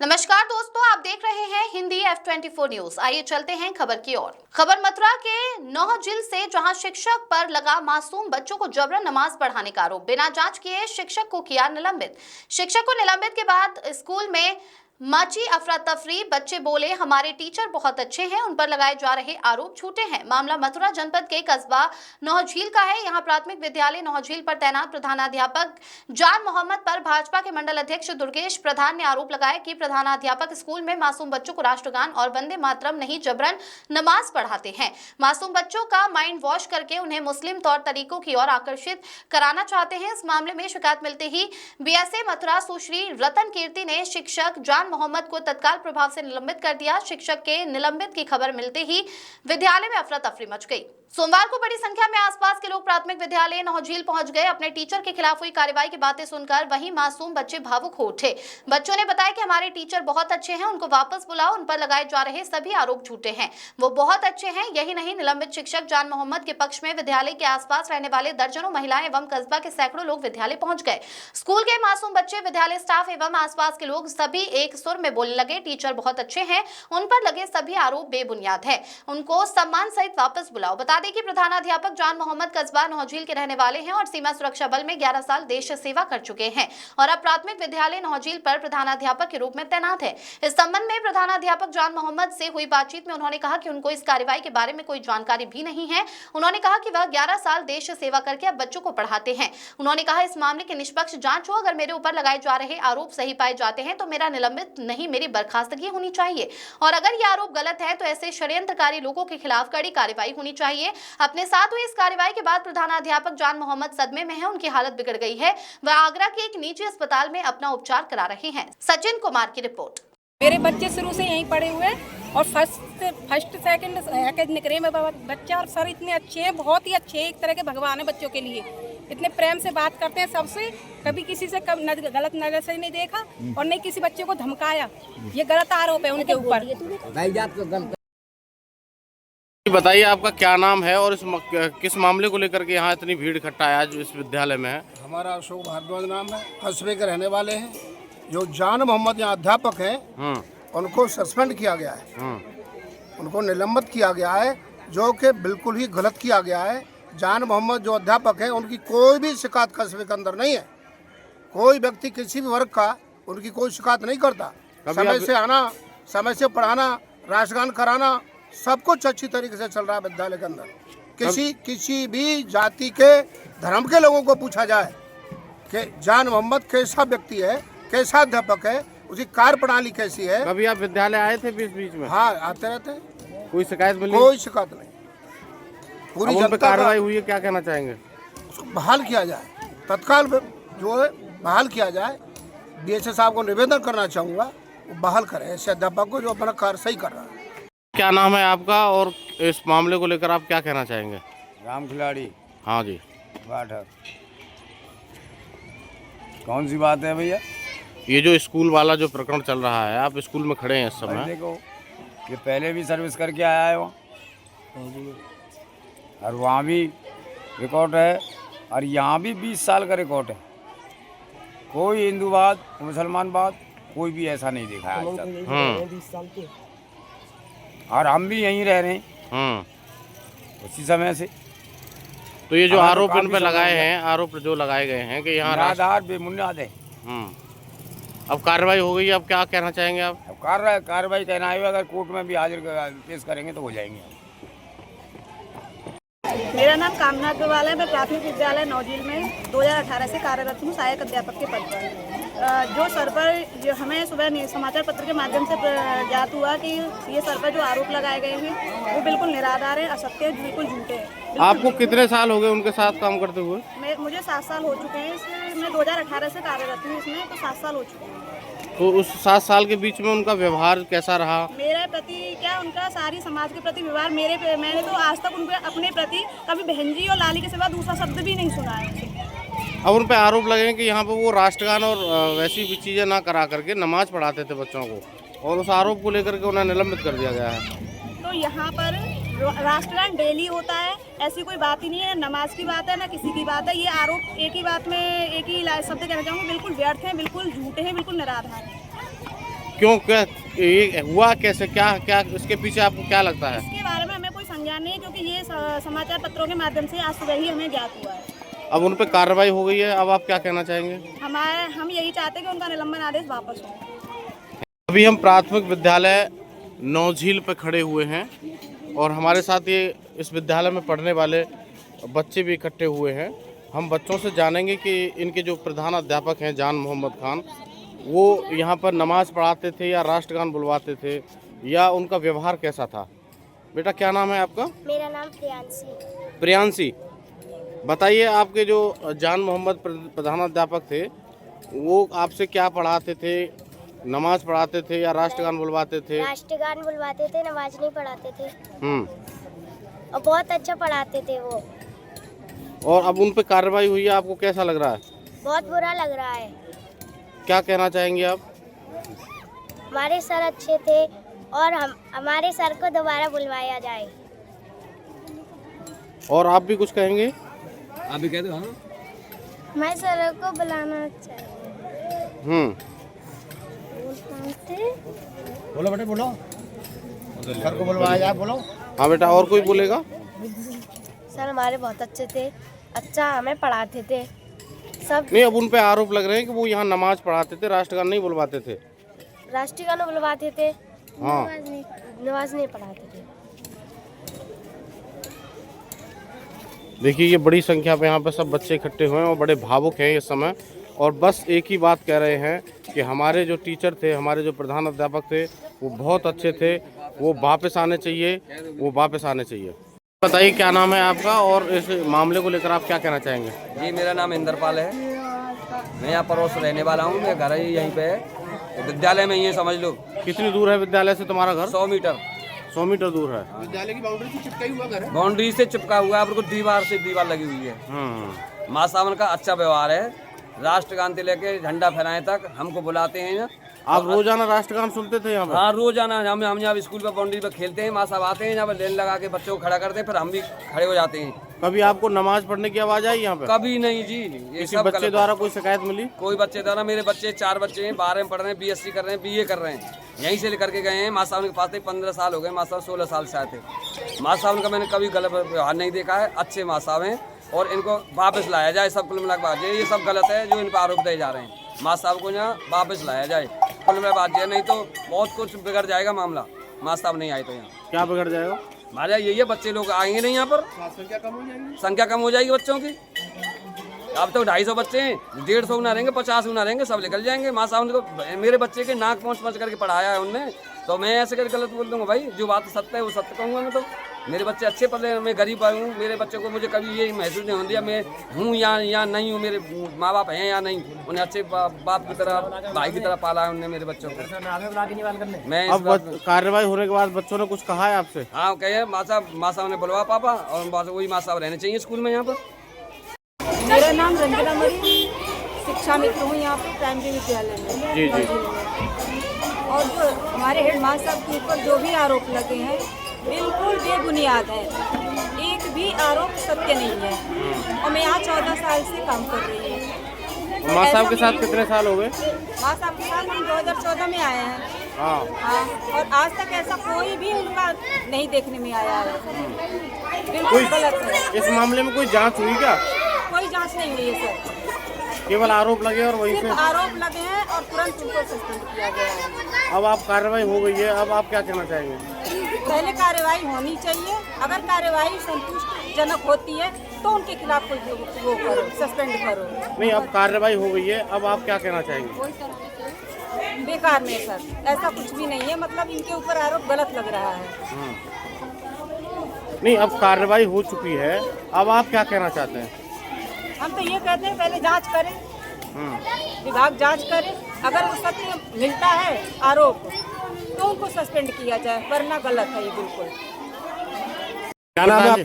नमस्कार दोस्तों, आप देख रहे हैं हिंदी F24 न्यूज। आइए चलते हैं खबर की ओर। खबर मथुरा के नौहजिल से, जहां शिक्षक पर लगा मासूम बच्चों को जबरन नमाज पढ़ाने का आरोप। बिना जांच किए शिक्षक को किया निलंबित। शिक्षक को निलंबित के बाद स्कूल में मची अफरा तफरी। बच्चे बोले हमारे टीचर बहुत अच्छे हैं, उन पर लगाए जा रहे आरोप झूठे हैं। मामला मथुरा जनपद के कस्बा नौहझील का है। यहां प्राथमिक विद्यालय नौहझील पर तैनात प्रधानाध्यापक जान मोहम्मद पर भाजपा के मंडल अध्यक्ष दुर्गेश प्रधान ने आरोप लगाया कि प्रधानाध्यापक स्कूल में मासूम बच्चों को राष्ट्रगान और वंदे मातरम नहीं जबरन नमाज पढ़ाते हैं। मासूम बच्चों का माइंड वॉश करके उन्हें मुस्लिम तौर तरीकों की ओर आकर्षित कराना चाहते हैं। इस मामले में शिकायत मिलते ही बीएसए मथुरा सुश्री रतन कीर्ति ने शिक्षक जान मोहम्मद को तत्काल प्रभाव से निलंबित कर दिया। शिक्षक के निलंबित की खबर मिलते ही विद्यालय में अफरा तफरी मच गई। सोमवार को बड़ी संख्या में आसपास के लोग प्राथमिक विद्यालय नौहझील पहुंच गए। अपने टीचर के खिलाफ हुई कार्रवाई की बातें सुनकर वहीं मासूम बच्चे भावुक हो उठे। बच्चों ने बताया कि हमारे टीचर बहुत अच्छे हैं, उनको वापस बुलाओ, उन पर लगाए जा रहे सभी आरोप झूठे हैं, वो बहुत अच्छे हैं। यही नहीं, निलंबित शिक्षक जान मोहम्मद के पक्ष में विद्यालय के आसपास रहने वाले दर्जनों महिलाएं एवं कस्बा के सैकड़ों लोग विद्यालय पहुंच गए। स्कूल के मासूम बच्चे, विद्यालय स्टाफ एवं आसपास के लोग सभी एक सुर में बोलने लगे, टीचर बहुत अच्छे हैं, उन पर लगे सभी आरोप बेबुनियाद है, उनको सम्मान सहित वापस बुलाओ। बता दें कि प्रधानाध्यापक जान मोहम्मद कस्बा नौहझील के रहने वाले हैं और सीमा सुरक्षा बल में 11 साल देश सेवा कर चुके हैं और अब प्राथमिक विद्यालय नौहझील पर प्रधानाध्यापक के रूप में तैनात है। इस संबंध में प्रधानाध्यापक जान मोहम्मद से हुई बातचीत में उन्होंने कहा कि उनको इस कार्रवाई के बारे में कोई जानकारी भी नहीं है। उन्होंने कहा कि वह 11 साल देश सेवा करके अब बच्चों को पढ़ाते हैं। उन्होंने कहा इस मामले की निष्पक्ष जांच हो, अगर मेरे ऊपर लगाए जा रहे आरोप सही पाए जाते हैं तो मेरा निलंबित नहीं, मेरी बर्खास्तगी होनी चाहिए और अगर ये आरोप गलत है तो ऐसे षड्यंत्रकारी लोगों के खिलाफ कड़ी कार्रवाई होनी चाहिए। अपने साथ हुई इस कार्रवाई के बाद प्रधानाध्यापक जान मोहम्मद सदमे में है, उनकी हालत बिगड़ गई है। वह आगरा के एक निजी अस्पताल में अपना उपचार करा रहे हैं। सचिन कुमार की रिपोर्ट। मेरे बच्चे शुरू से यहीं पढ़े हुए और फर्स्ट सेकंड एकेडमिक में बच्चा और सर इतने अच्छे हैं, बहुत ही अच्छे हैं, एक तरह के भगवान है बच्चों के लिए। इतने प्रेम से बात करते हैं सबसे, कभी किसी से गलत नजर से नहीं देखा और नहीं किसी बच्चे को धमकाया। ये गलत आरोप है उनके ऊपर। बताइए आपका क्या नाम है और किस मामले को लेकर के यहाँ इतनी भीड़ इकट्ठा है आज इस विद्यालय में है? हमारा अशोक भारद्वाज नाम है, कस्बे के रहने वाले हैं। जो जान मोहम्मद यहाँ अध्यापक हैं उनको सस्पेंड किया गया है, उनको निलंबित किया गया है, जो कि बिल्कुल ही गलत किया गया है। जान मोहम्मद जो अध्यापक हैं उनकी कोई भी शिकायत कस्बे के अंदर नहीं है। कोई व्यक्ति किसी भी वर्ग का उनकी कोई शिकायत नहीं करता। समय से आना, समय से पढ़ाना, राष्ट्रगान कराना, सब कुछ अच्छी तरीके से चल रहा है विद्यालय के अंदर। किसी भी जाति के, धर्म के लोगों को पूछा जाए कि जान मोहम्मद कैसा व्यक्ति है, कैसा अध्यापक है, उसकी कार्य प्रणाली कैसी है। कभी आप विद्यालय आए थे बीच में? हाँ, आते रहते हैं। कोई शिकायत मिली? कोई शिकायत नहीं। पूरी जनता कार्रवाई हुई है, क्या कहना चाहेंगे? उसको बहाल किया जाए, तत्काल जो है बहाल किया जाए। बीएसए साहब को निवेदन करना चाहूँगा, वो बहाल करें ऐसे अध्यापक को जो अपना कार्य सही कर रहा है। क्या नाम है आपका और इस मामले को लेकर आप क्या कहना चाहेंगे? राम खिलाड़ी। हाँ जी। पाठक। कौन सी बात है भैया? ये जो स्कूल वाला जो प्रकरण चल रहा है, आप स्कूल में खड़े हैं इस समय। देखो, ये पहले भी सर्विस करके आया है वहाँ, और वहाँ भी रिकॉर्ड है और यहाँ भी 20 साल का रिकॉर्ड है। कोई हिंदूवाद मुसलमानवाद कोई भी ऐसा नहीं देखा है आज तक। और हम भी यहीं रह रहे हैं उसी समय से। तो ये जो आरोप इन पे लगाए हैं, आरोप जो लगाए गए हैं कि यहाँ आधार बेबुनियाद है। अब कार्रवाई हो गई, अब क्या कहना चाहेंगे आप? अब कार्रवाई कहना है, अगर कोर्ट में भी हाजिर पेश करेंगे तो हो जाएंगे। मेरा नाम कामना अग्रवाल है। मैं प्राथमिक विद्यालय नौहझील में 2018 से कार्यरत हूँ, सहायक अध्यापक के पद पर। जो सर पर जो हमें सुबह समाचार पत्र के माध्यम से ज्ञात हुआ कि ये सर पर जो आरोप लगाए गए हैं वो बिल्कुल निराधार है, असत्य है, बिल्कुल झूठे हैं। आपको कितने साल हो गए उनके साथ काम करते हुए? मुझे 7 साल हो चुके हैं। मैं 2018 से कार्यरत हूँ इसमें, तो 7 साल हो चुके हैं। तो उस 7 साल के बीच में उनका व्यवहार कैसा रहा? मेरे प्रति क्या, उनका सारी समाज के प्रति व्यवहार मैंने तो आज तक उनके अपने प्रति कभी बहन जी और लाली के सिवा दूसरा शब्द भी नहीं सुना है। अब उन पे आरोप लगे कि यहाँ पे वो राष्ट्रगान और वैसी भी चीज़ें ना करा करके नमाज पढ़ाते थे बच्चों को, और उस आरोप को लेकर के उन्हें निलंबित कर दिया गया है। तो यहाँ पर राष्ट्रगान डेली होता है, ऐसी कोई बात ही नहीं है, नमाज की बात है ना किसी की बात है। ये आरोप एक ही बात में एक ही शब्द कहना चाहूँगी, बिल्कुल व्यर्थ है, बिल्कुल झूठे हैं, बिल्कुल निराधार है। क्यों, क्या ये हुआ कैसे, क्या क्या इसके पीछे आपको क्या लगता है? इसके बारे में हमें कोई संज्ञान नहीं है, क्योंकि ये समाचार पत्रों के माध्यम से आज सुबह ही हमें ज्ञात हुआ है। अब उन पे कार्रवाई हो गई है, अब आप क्या कहना चाहेंगे? हम यही चाहते हैं कि उनका निलंबन आदेश वापस हो। अभी हम प्राथमिक विद्यालय नौझील पे खड़े हुए हैं और हमारे साथ ये इस विद्यालय में पढ़ने वाले बच्चे भी इकट्ठे हुए हैं। हम बच्चों से जानेंगे कि इनके जो प्रधान अध्यापक हैं जान मोहम्मद खान, वो यहाँ पर नमाज पढ़ाते थे या राष्ट्रगान बुलवाते थे, या उनका व्यवहार कैसा था। बेटा क्या नाम है आपका? मेरा नाम प्रियांशी। प्रियांशी, बताइए आपके जो जान मोहम्मद प्रधानाध्यापक थे वो आपसे क्या पढ़ाते थे, नमाज पढ़ाते थे या राष्ट्रगान बुलवाते थे? राष्ट्रगान बुलवाते थे, नमाज नहीं पढ़ाते थे हम्म। और बहुत अच्छा पढ़ाते थे वो। और अब उन पे कार्रवाई हुई है, आपको कैसा लग रहा है? बहुत बुरा लग रहा है। क्या कहना चाहेंगे आप? हमारे सर अच्छे थे और हमारे सर को दोबारा बुलवाया जाए। और आप भी कुछ कहेंगे? आप भी कह दो। हाँ, हमारे सर को बुलाना चाहिए। बोलो बेटे बोलो, सर को बुलवाया जाए, बोलो। हाँ बेटा, और कोई बोलेगा? सर हमारे बहुत अच्छे थे, अच्छा हमें पढ़ाते थे सब। नहीं, अब उन पे आरोप लग रहे हैं कि वो यहाँ नमाज पढ़ाते थे, राष्ट्रगान नहीं बुलवाते थे। राष्ट्रगान बुलवाते थे, हाँ, नमाज नहीं पढ़ाते थे। देखिए ये बड़ी संख्या पे यहाँ पे सब बच्चे इकट्ठे हुए हैं और बड़े भावुक हैं इस समय, और बस एक ही बात कह रहे हैं कि हमारे जो टीचर थे, हमारे जो प्रधान अध्यापक थे, वो बहुत अच्छे थे, वो वापस आने चाहिए, वो वापस आने चाहिए। बताइए क्या नाम है आपका और इस मामले को लेकर आप क्या कहना चाहेंगे? जी मेरा नाम इंद्रपाल है, मैं यहाँ पड़ोस रहने वाला हूँ। मेरा घर ही यहीं पे है, विद्यालय में ही है, समझ लो। कितनी दूर है विद्यालय से तुम्हारा घर? 100 मीटर। 100 मीटर दूर है। विद्यालय की बाउंड्री से चिपका हुआ घर है। बाउंड्री से चिपका हुआ है, बिल्कुल दीवार से दीवार लगी हुई है। माँ सावन का अच्छा व्यवहार है, राष्ट्रगान से लेके झंडा फहराने तक हमको बुलाते हैं। आप रोजाना राष्ट्रगान सुनते थे यहाँ पर? हाँ रोजाना, हम यहाँ स्कूल पर बाउंड्री पर खेलते हैं, माँ साहब आते हैं यहाँ पर लेन लगा के बच्चों को खड़ा करते हैं, फिर हम भी खड़े हो जाते हैं। कभी आपको नमाज पढ़ने की आवाज आई यहाँ पे? कभी नहीं जी, ये किसी सब बच्चे द्वारा कोई शिकायत मिली? कोई बच्चे द्वारा, मेरे बच्चे 4 बच्चे हैं, 12 में पढ़ रहे हैं, BSc कर रहे हैं, BA कर रहे हैं, यहीं से लेकर के गए हैं। माँ साहब के पास 15 साल हो गए, माँ साहब 16 साल से आए थे। माँ साहब का मैंने कभी गलत व्यवहार नहीं देखा है, अच्छे माँ साहब हैं, और इनको वापस लाया जाए। सब कुल मिला के ये सब गलत है जो इन पर आरोप दिए जा रहे हैं। माँ साहब को यहाँ वापस लाया जाए, कुल मिला बात है, नहीं तो बहुत कुछ बिगड़ जाएगा मामला। माँ साहब नहीं आए तो यहाँ क्या बिगड़ जाएगा? हमारे यही है, बच्चे लोग आएंगे नहीं यहाँ पर, संख्या कम हो जाएगी बच्चों की। अब तो 250 बच्चे हैं, 150 ना रहेंगे, 50 ना रहेंगे, सब निकल जाएंगे। माँ साहब ने तो मेरे बच्चे के नाक पहुँच करके पढ़ाया है उनने, तो मैं ऐसे करके गलत बोल दूंगा? भाई जो बात सत्य है वो सत्य कहूँगा मैं। तो मेरे बच्चे अच्छे पढ़ रहे हैं, मैं गरीब आया हूँ, मेरे बच्चे को मुझे कभी ये महसूस नहीं हो दिया मैं हूँ या नहीं हूँ, मेरे माँ बाप हैं या नहीं। उन्हें अच्छे बाप की तरह, भाई की तरह पाला है उन्होंने मेरे बच्चों को। मैं अब कार्रवाई होने के बाद बच्चों ने कुछ कहा है आपसे? हाँ कहे, माँ साहब ने बुलवा पापा, और वही माँ साहब रहने चाहिए स्कूल में यहाँ पर। मेरा नाम रंजना मरी, शिक्षा मित्र हूँ यहाँ पर प्राइमरी विद्यालय में। जी जी। और जो हमारे हेड मास्टर साहब के ऊपर जो भी आरोप लगे हैं बिल्कुल बेबुनियाद है, एक भी आरोप सत्य नहीं है। और मैं यहाँ 14 साल से काम कर रही हूँ। माँ साहब के साथ कितने साल हो गए? माँ साहब के साथ हम 2014 में आए हैं। हाँ। हाँ, और आज तक ऐसा कोई भी उनका नहीं देखने में आया है, बिल्कुल गलत है। इस मामले में कोई जांच हुई क्या? कोई जांच नहीं हुई है सर, केवल आरोप लगे और वहीं से सिर्फ आरोप लगे हैं और तुरंत उनको सस्पेंड किया गया है। अब आप कार्रवाई हो गई है, अब आप क्या कहना चाहेंगे? पहले कार्रवाई होनी चाहिए, अगर कार्रवाई संतुष्टजनक होती है तो उनके खिलाफ कोई वो करो, सस्पेंड करो। नहीं, अब कार्रवाई हो गई है, अब आप क्या कहना चाहेंगे? बेकार में सर, ऐसा कुछ भी नहीं है, मतलब इनके ऊपर आरोप गलत लग रहा है। नहीं, अब कार्रवाई हो चुकी है, अब आप क्या कहना चाहते हैं? हम तो ये कहते हैं पहले जांच करें, विभाग जांच करे, अगर वो सत्य मिलता है आरोप तो उनको सस्पेंड किया जाए, वरना गलत है ये बिल्कुल। क्या नाम है?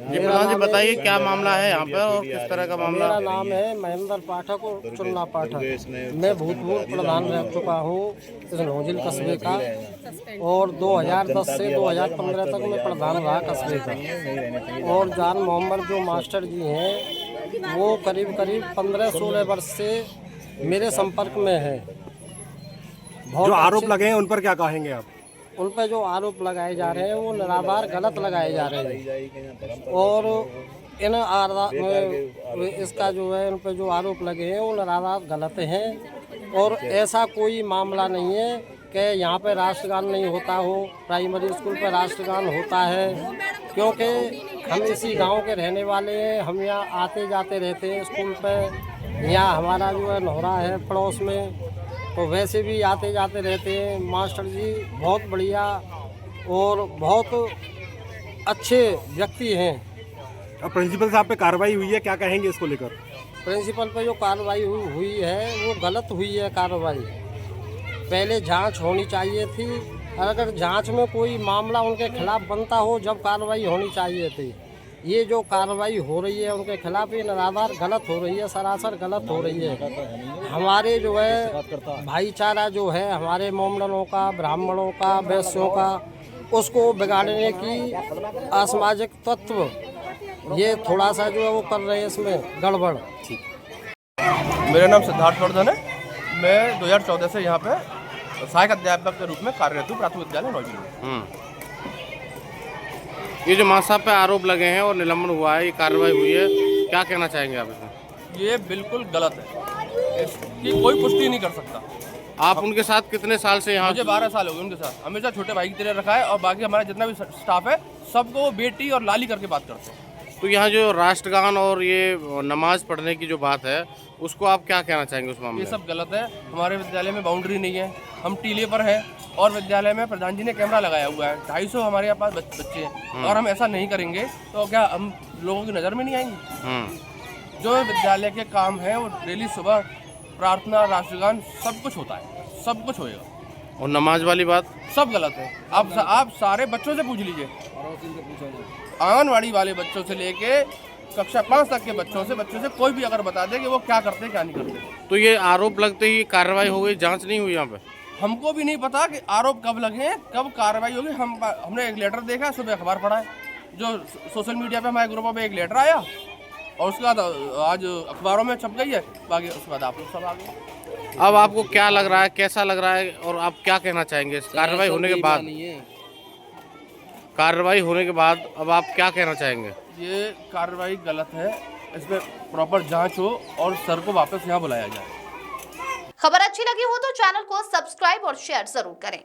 जी प्रधान जी बताइए क्या मामला है यहाँ पर और किस तरह का मामला? मेरा नाम है महेंद्र पाठक और चुन्ना पाठक। मैं भूतपूर्व प्रधान रह चुका हूँ इस नौजिल कस्बे का, और 2010 से 2015 तक मैं प्रधान रहा कस्बे का। और जान मोहम्मद जो मास्टर जी हैं वो करीब 15-16 वर्ष से मेरे संपर्क में है। बहुत आरोप लगे हैं उन पर क्या कहेंगे आप? उन पर जो आरोप लगाए जा रहे हैं वो निराधार गलत लगाए जा रहे हैं और इन इसका जो है इन पर जो आरोप लगे हैं वो निराधार गलत हैं और ऐसा कोई मामला नहीं है कि यहाँ पे राष्ट्रगान नहीं होता हो। प्राइमरी स्कूल पर राष्ट्रगान होता है क्योंकि हम इसी गांव के रहने वाले हैं। हम यहाँ आते जाते रहते हैं स्कूल पे। यहाँ हमारा जो है नोहरा है पड़ोस में, तो वैसे भी आते जाते रहते हैं। मास्टर जी बहुत बढ़िया और बहुत अच्छे व्यक्ति हैं। अब प्रिंसिपल साहब पे कार्रवाई हुई है, क्या कहेंगे इसको लेकर? प्रिंसिपल पे जो कार्रवाई हुई है वो गलत हुई है कार्रवाई। पहले जांच होनी चाहिए थी और अगर जांच में कोई मामला उनके खिलाफ बनता हो जब कार्रवाई होनी चाहिए थी। ये जो कार्रवाई हो रही है उनके खिलाफ ये निराधार गलत हो रही है, सरासर गलत हो रही है। हमारे जो है भाईचारा जो है हमारे मोमडनों का, ब्राह्मणों का, वैश्यों का, उसको बिगाड़ने की असामाजिक तत्व ये थोड़ा सा जो है वो कर रहे हैं इसमें गड़बड़। मेरा नाम सिद्धार्थ वर्धन है। मैं 2014 से यहाँ पे सहायक अध्यापक के रूप में कार्यरत हूँ प्राथमिक विद्यालय नौजिल में। ये जो मां साहब पे आरोप लगे हैं और निलंबन हुआ है, ये कार्रवाई हुई है, क्या कहना चाहेंगे आप इसमें? ये बिल्कुल गलत है, इसकी कोई पुष्टि नहीं कर सकता। आप उनके साथ कितने साल से यहाँ? मुझे 12 साल हो गए उनके साथ। हमेशा छोटे भाई की तरह रखा है और बाकी हमारा जितना भी स्टाफ है सबको वो बेटी और लाली करके बात करते हैं। तो यहाँ जो राष्ट्रगान और ये नमाज पढ़ने की जो बात है उसको आप क्या कहना चाहेंगे उस मामले में? ये सब गलत है। हमारे विद्यालय में बाउंड्री नहीं है, हम टीले पर हैं और विद्यालय में प्रधान जी ने कैमरा लगाया हुआ है। 250 हमारे यहाँ पास बच्चे हैं और हम ऐसा नहीं करेंगे तो क्या हम लोगों की नज़र में नहीं आएंगे? जो विद्यालय के काम है वो डेली सुबह प्रार्थना, राष्ट्रगान सब कुछ होता है, सब कुछ होएगा। और नमाज वाली बात सब गलत है। आप सारे बच्चों से पूछ लीजिए, आंगनवाड़ी वाले बच्चों से लेके कक्षा 5 तक के बच्चों से कोई भी अगर बता दे कि वो क्या करते क्या नहीं करते। तो ये आरोप लगते ही कार्रवाई हो गई, जांच नहीं हुई यहाँ पे? हमको भी नहीं पता कि आरोप कब लगे हैं, कब कार्रवाई होगी। हमने एक लेटर देखा, सुबह अखबार पढ़ा है, जो सोशल मीडिया पे हमारे ग्रुपों पे एक लेटर आया और उसके बाद आज अखबारों में छप गई है। बाकी उसके बाद आप लोग सब आ गए। अब आपको क्या लग रहा है, कैसा लग रहा है और आप क्या कहना चाहेंगे कार्रवाई होने के बाद? कार्रवाई होने के बाद अब आप क्या कहना चाहेंगे? ये कार्रवाई गलत है, इसमें प्रॉपर जांच हो और सर को वापस यहाँ बुलाया जाए। खबर अच्छी लगी हो तो चैनल को सब्सक्राइब और शेयर जरूर करें।